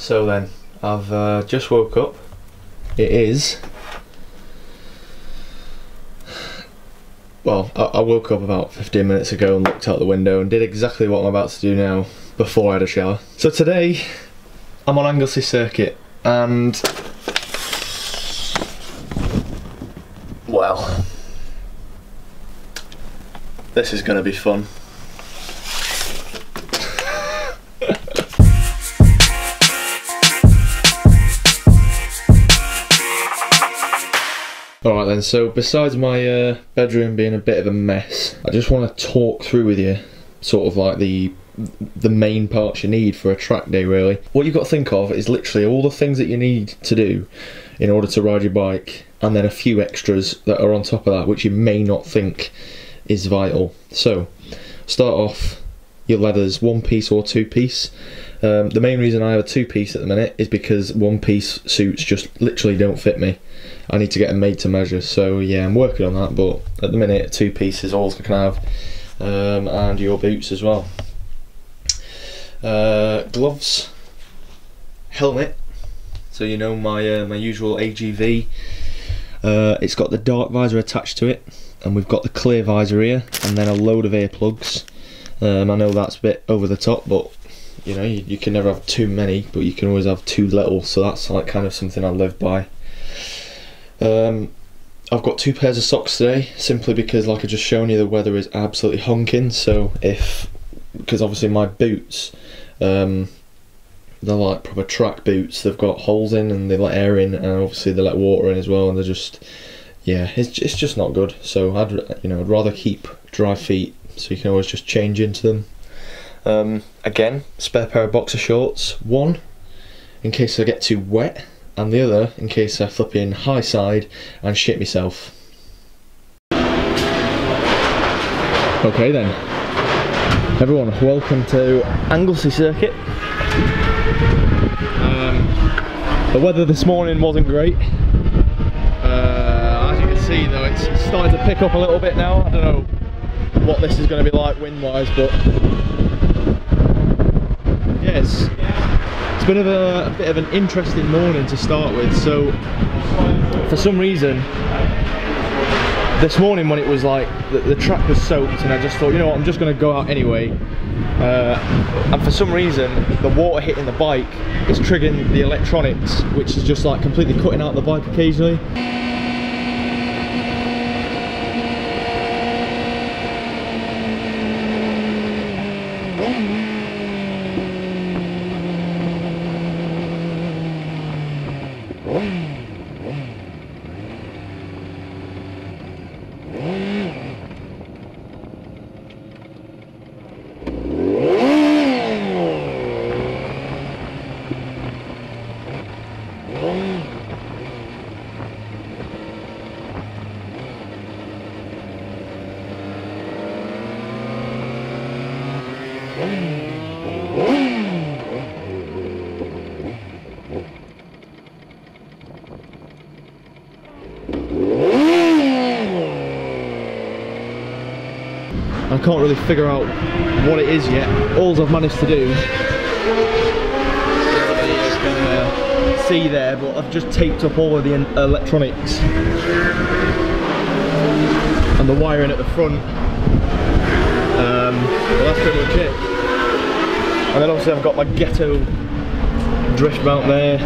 So then, I've just woke up. It is... Well, I woke up about 15 minutes ago and looked out the window and did exactly what I'm about to do now before I had a shower. So today, I'm on Anglesey circuit and... well... this is going to be fun. Alright then, so besides my bedroom being a bit of a mess, I just want to talk through with you sort of like the main parts you need for a track day really. What you've got to think of is literally all the things that you need to do in order to ride your bike, and then a few extras that are on top of that which you may not think is vital. So, start off your leathers, 1-piece or 2-piece. The main reason I have a 2-piece at the minute is because 1-piece suits just literally don't fit me. I need to get them made to measure, so yeah, I'm working on that, but at the minute 2-piece is all I can have, and your boots as well. Gloves, helmet, so you know my my usual AGV. It's got the dark visor attached to it, and we've got the clear visor here, and then a load of earplugs. I know that's a bit over the top, but you know, you can never have too many, but you can always have too little, so that's like kind of something I live by. I've got 2 pairs of socks today, simply because, like I just shown you, the weather is absolutely honking. So because obviously my boots, they're like proper track boots, they've got holes in and they let air in, and obviously they let water in as well, and they're just, yeah, it's just not good. So I'd rather keep dry feet, so you can always just change into them. Again, spare pair of boxer shorts, one in case I get too wet, and the other in case I flip in high side and shit myself. Okay then, everyone, welcome to Anglesey circuit. The weather this morning wasn't great. As you can see though, it's starting to pick up a little bit now. I don't know what this is going to be like wind wise, but yes. It's been a bit of an interesting morning to start with. So for some reason this morning, when it was like the track was soaked, and I just thought, you know what, I'm just going to go out anyway, and for some reason the water hitting the bike is triggering the electronics, which is just like completely cutting out the bike occasionally. I can't really figure out what it is yet. All I've managed to do, you can see there, but I've just taped up all of the electronics and the wiring at the front. But that's pretty much it. And then obviously I've got my ghetto drift mount there.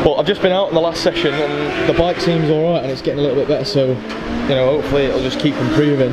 But I've just been out in the last session and the bike seems alright, and it's getting a little bit better, so you know, hopefully it'll just keep improving.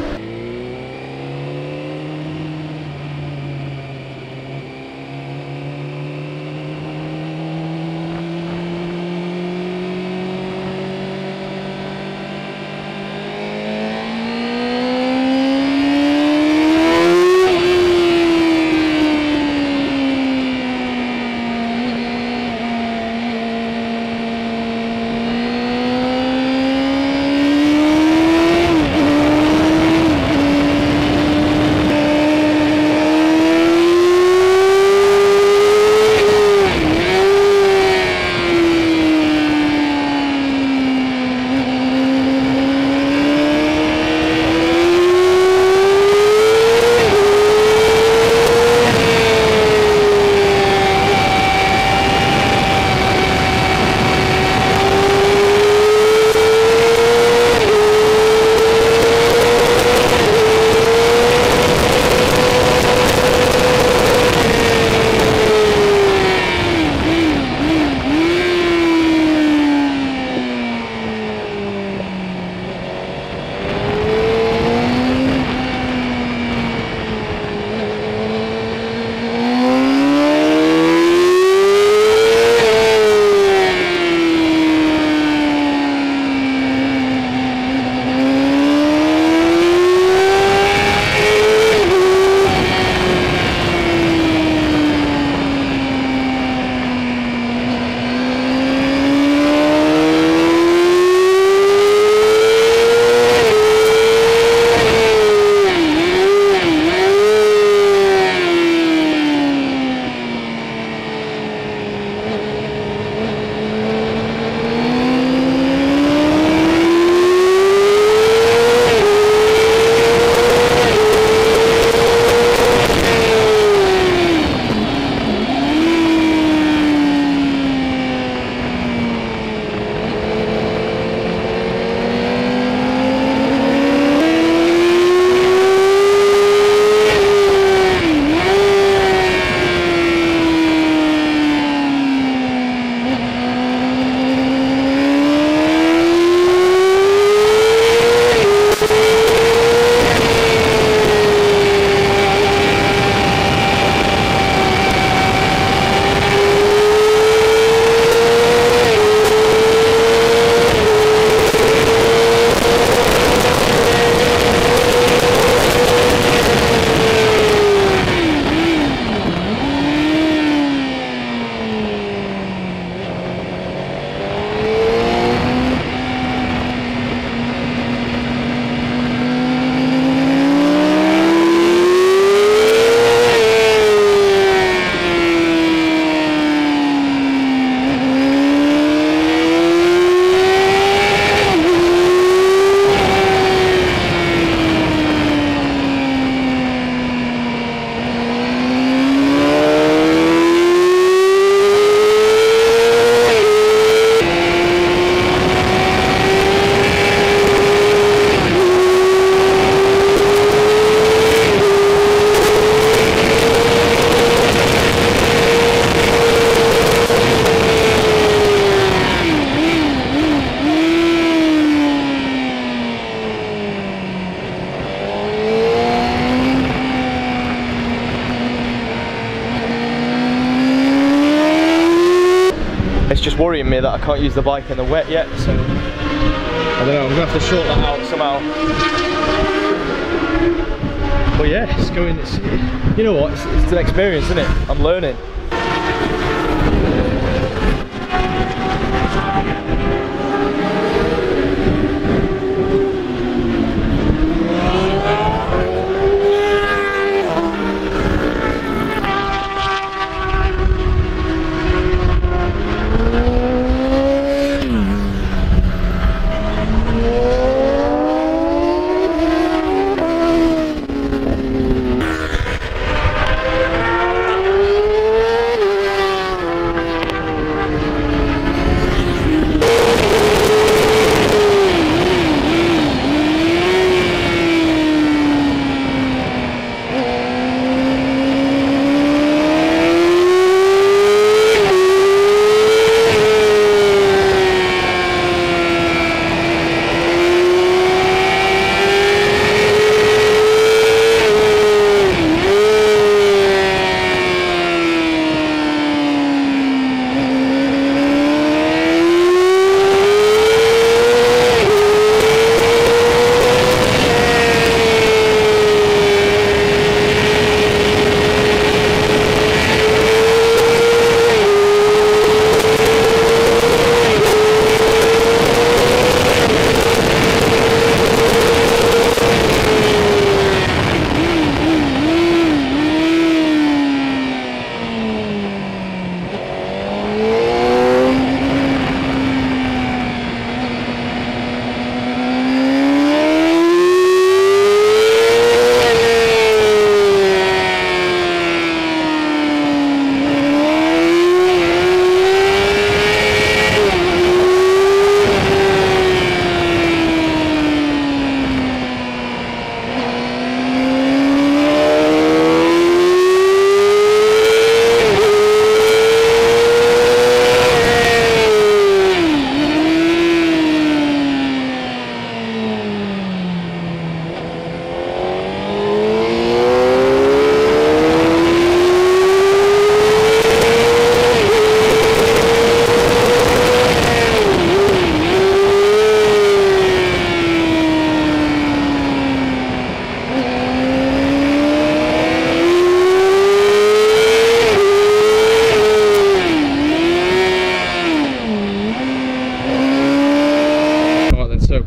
worrying me that I can't use the bike in the wet yet, so I don't know, I'm gonna have to sort that out somehow. But yeah, it's going, you know what, it's an experience, isn't it? I'm learning.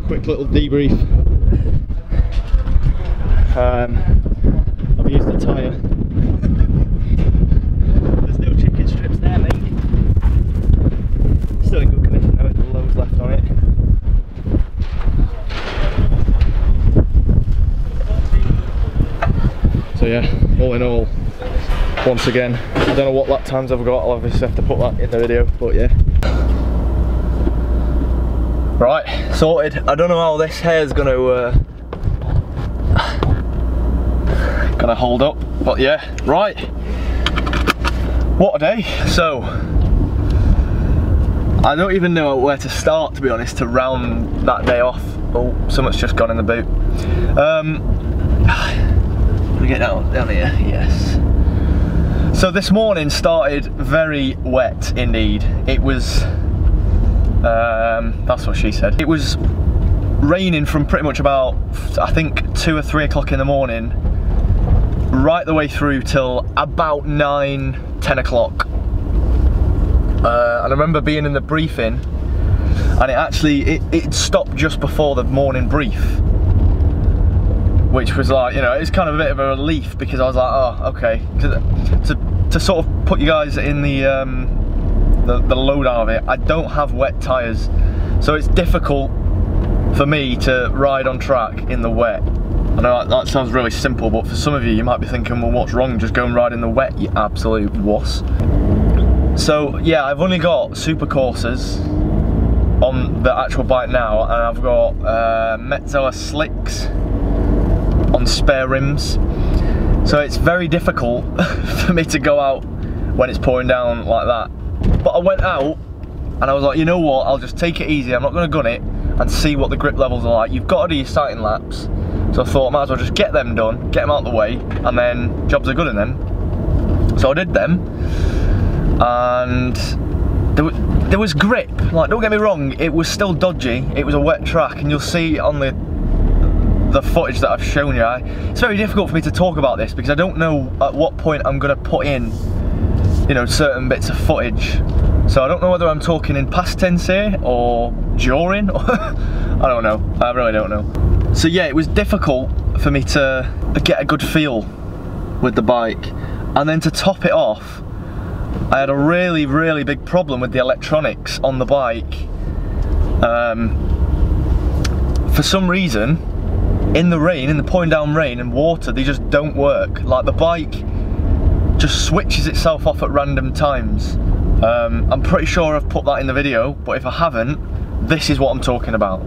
Quick little debrief. I've used the tyre. There's no chicken strips there, mate. Still in good condition though, with the loads left on it. So yeah, all in all, once again, I don't know what lap times I've got, I'll obviously have to put that in the video, but yeah. Right, sorted. I don't know how this hair's gonna hold up, but yeah, right. What a day. So, I don't even know where to start, to be honest, to round that day off. Oh, something's just gone in the boot. Let me get down here, yes. So this morning started very wet indeed. It was, that's what she said. It was raining from pretty much about, I think, 2 or 3 o'clock in the morning, right the way through till about 9, 10 o'clock. And I remember being in the briefing, and it stopped just before the morning brief, which was like, you know, it's kind of a bit of a relief, because I was like, oh, okay. To sort of put you guys in the lowdown of it, I don't have wet tyres, so it's difficult for me to ride on track in the wet. I know that sounds really simple, but for some of you might be thinking, well, what's wrong, just go and ride in the wet, you absolute wuss. So yeah, I've only got super coursers on the actual bike now, and I've got Metzeler slicks on spare rims, so it's very difficult for me to go out when it's pouring down like that. But I went out and I was like, you know what, I'll just take it easy, I'm not going to gun it, and see what the grip levels are like. You've got to do your sighting laps, so I thought I might as well just get them done, get them out of the way, and then jobs are good in them. So I did them, and there was grip, like don't get me wrong, it was still dodgy, it was a wet track, and you'll see on the footage that I've shown you, it's very difficult for me to talk about this because I don't know at what point I'm going to put in, you know, certain bits of footage. So I don't know whether I'm talking in past tense here or during, I don't know, I really don't know. So yeah, it was difficult for me to get a good feel with the bike, and then to top it off, I had a really big problem with the electronics on the bike. For some reason, in the rain, in the pouring down rain and water, they just don't work. Like the bike just switches itself off at random times. I'm pretty sure I've put that in the video, but if I haven't, this is what I'm talking about.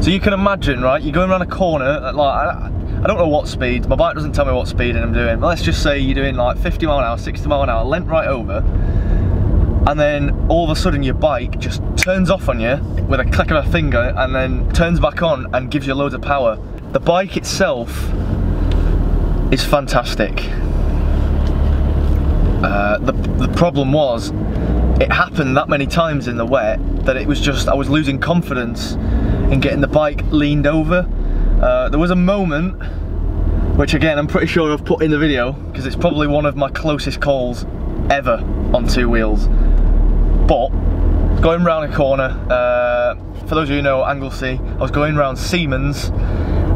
So you can imagine, right, you're going around a corner at like, I don't know what speed, my bike doesn't tell me what speed I'm doing, but let's just say you're doing like 50 mile an hour, 60 mile an hour, lent right over, and then all of a sudden your bike just turns off on you with a click of a finger and then turns back on and gives you loads of power. The bike itself is fantastic. The problem was, it happened that many times in the wet that it was just, I was losing confidence in getting the bike leaned over. There was a moment, which again I'm pretty sure I've put in the video, because it's probably one of my closest calls ever on two wheels. But going round a corner, for those of you who know Anglesey, I was going round Siemens,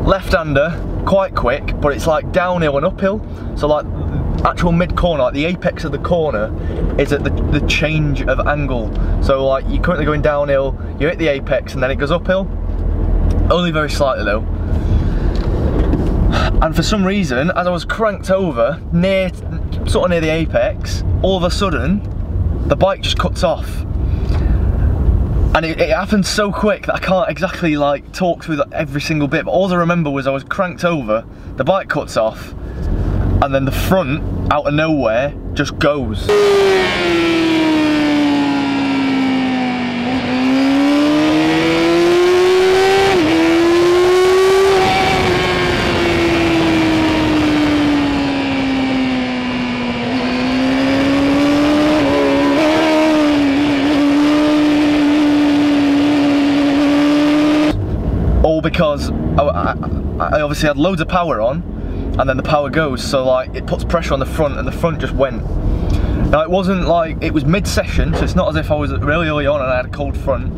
left-hander, quite quick, but it's like downhill and uphill. So like actual mid-corner, like the apex of the corner is at the change of angle. So like you're currently going downhill, you hit the apex and then it goes uphill. Only very slightly though. And for some reason, as I was cranked over, sort of near the apex, all of a sudden, the bike just cuts off. And it happened so quick that I can't exactly like talk through every single bit, but all I remember was I was cranked over, the bike cuts off, and then the front, out of nowhere, just goes. All because I obviously had loads of power on, and then the power goes, so like it puts pressure on the front and the front just went. Now it wasn't like, it was mid-session, so it's not as if I was really early on and I had a cold front.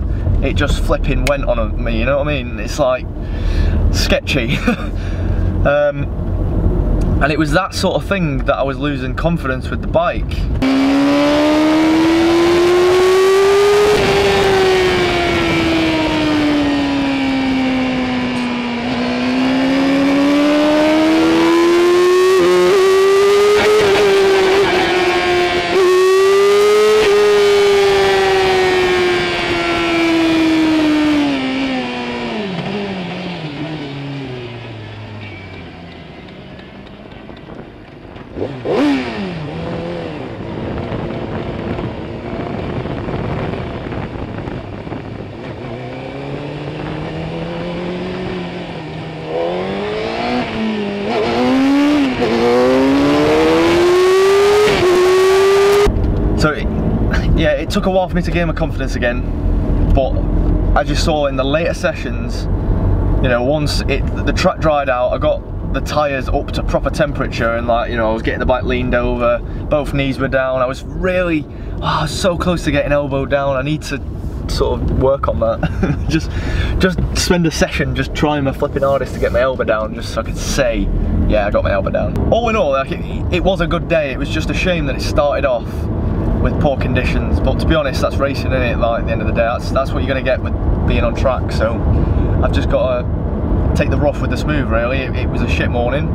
It just flipping went on me, you know what I mean? It's like sketchy. And it was that sort of thing that I was losing confidence with the bike. So yeah, it took a while for me to gain my confidence again, but as you saw in the later sessions, you know, once the track dried out, I got the tyres up to proper temperature, and like, you know, I was getting the bike leaned over, both knees were down. I was really, so close to getting elbowed down. I need to sort of work on that. just spend a session just trying my flipping hardest to get my elbow down, just so I could say, yeah, I got my elbow down. All in all, like, it was a good day. It was just a shame that it started off with poor conditions, but to be honest, that's racing, isn't it? Like, at the end of the day, that's what you're going to get with being on track. So I've just got to take the rough with the smooth, really. It was a shit morning,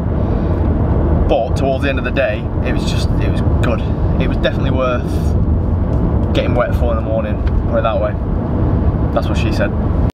but towards the end of the day, it was good. It was definitely worth getting wet for in the morning, put it that way. That's what she said.